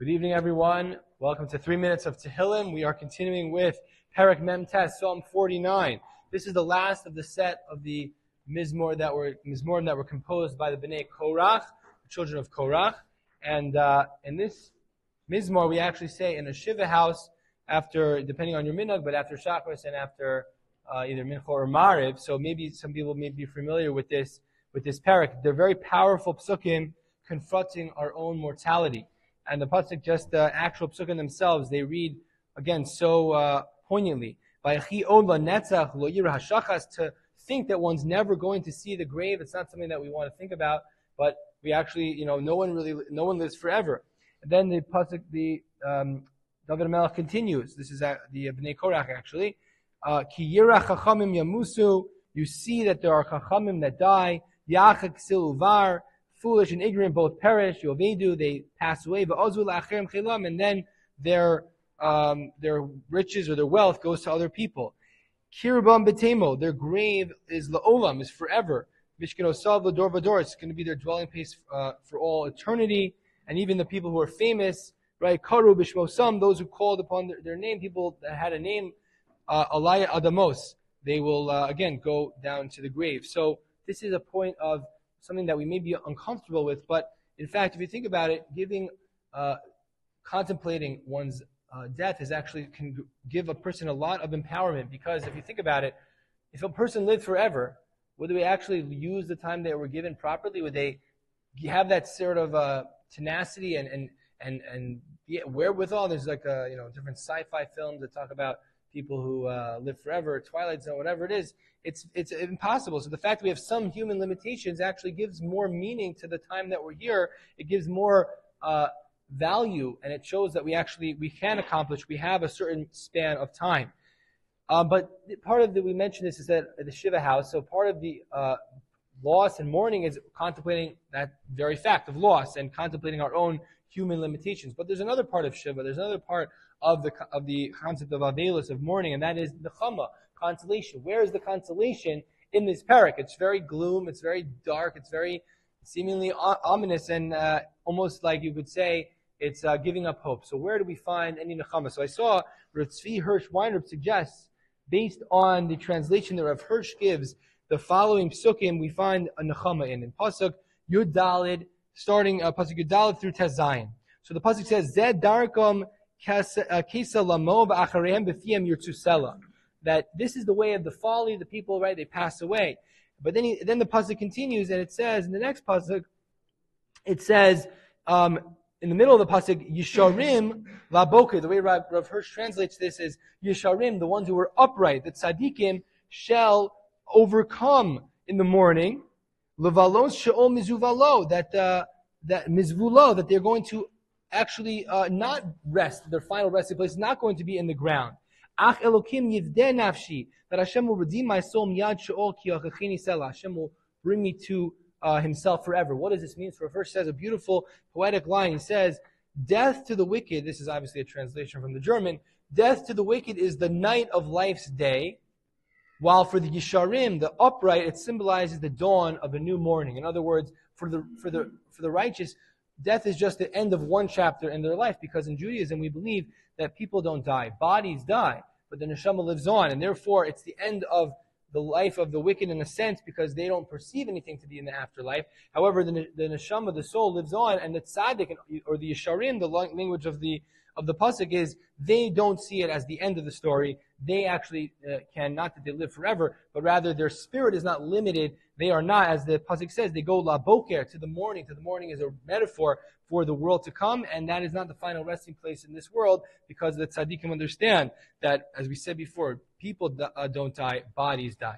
Good evening, everyone. Welcome to 3 Minutes of Tehillim. We are continuing with Perek Mem Tes, Psalm 49. This is the last of the set of the Mizmorim that were composed by the Bnei Korach, the children of Korach. And in this Mizmor, we actually say in a Shiva house, after, depending on your minhag, but after Shacharis and after either Mincha or Mariv. So maybe some people may be familiar with this Perek. They're very powerful psukim confronting our own mortality. And the pasuk, just the actual psukim themselves, they read again so poignantly. To think that one's never going to see the grave, it's not something that we want to think about, but we actually, no one lives forever. And then the pasuk, David HaMelech continues. This is the Bnei Korach actually. Ki yirach chachamim yamusu. You see that there are chachamim that die. Yachak siluvar. Foolish and ignorant both perish. Yovedu, they pass away. And then their riches or their wealth goes to other people. Kirubam betemo, their grave is laolam, is forever. Mishkenosav l'dor v'dor, it's going to be their dwelling place for all eternity. And even the people who are famous, right? Karu b'shmosam, those who called upon their name, people that had a name, alaya adamos, they will again go down to the grave. So this is a point of something that we may be uncomfortable with, but in fact, if you think about it, contemplating one's death can give a person a lot of empowerment, because if you think about it, if a person lived forever, would they actually use the time they were given properly? Would they have that sort of tenacity and wherewithal? There's like different sci-fi films that talk about people who live forever, Twilight Zone, whatever it is. It's impossible. So the fact that we have some human limitations actually gives more meaning to the time that we're here. It gives more value, and it shows that we can accomplish. We have a certain span of time. But part of we mentioned this is that the Shiva house. So part of the loss and mourning is contemplating that very fact of loss and contemplating our own human limitations. But there's another part of Shiva. There's another part of the concept of Avelus, of mourning, and that is Nechama, consolation. Where is the consolation in this Perek? It's very gloom, it's very dark, it's very seemingly ominous, and almost like you could say it's giving up hope. So where do we find any Nechama? So I saw Rav Tzvi Hirsch Weinreb suggests, based on the translation that Rav Hirsch gives, the following psukim we find a Nechama in pasuk Yud Daled, starting pasuk Yud Daled through Tes Zayin. So the pasuk says, Zed Darkom Kesa Lamo V'Acharehem B'Fiem Yirtzusela, that this is the way of the folly, the people, right? They pass away. But then the pasuk continues, and it says in the next pasuk, it says in the middle of the pasuk, Yisharim Laboker. The way Rav Hirsch translates this is Yisharim, the ones who were upright, that tzaddikim shall overcome in the morning. Levalos she'ol mizuvalo, that mizvulo, that they're going to actually not rest. Their final resting place is not going to be in the ground. Ach Elokim yivdeh nafshi, that Hashem will redeem my soul miyad she'ol ki achachini sela. Hashem will bring me to Himself forever. What does this mean? So Rav says a beautiful poetic line. He says, death to the wicked, this is obviously a translation from the German, death to the wicked is the night of life's day, while for the Yisharim, the upright, it symbolizes the dawn of a new morning. In other words, for the righteous, death is just the end of one chapter in their life, because in Judaism we believe that people don't die. Bodies die, but the neshama lives on, and therefore it's the end of the life of the wicked in a sense, because they don't perceive anything to be in the afterlife. However, the neshama, the soul, lives on, and the tzaddik, or the yesharim, the language of the pasuk is, they don't see it as the end of the story. They actually not that they live forever, but rather their spirit is not limited. They are not, as the pasuk says, they go la boker, to the morning. To the morning is a metaphor for the world to come, and that is not the final resting place in this world, because the tzaddikim understand that, as we said before, people don't die, bodies die.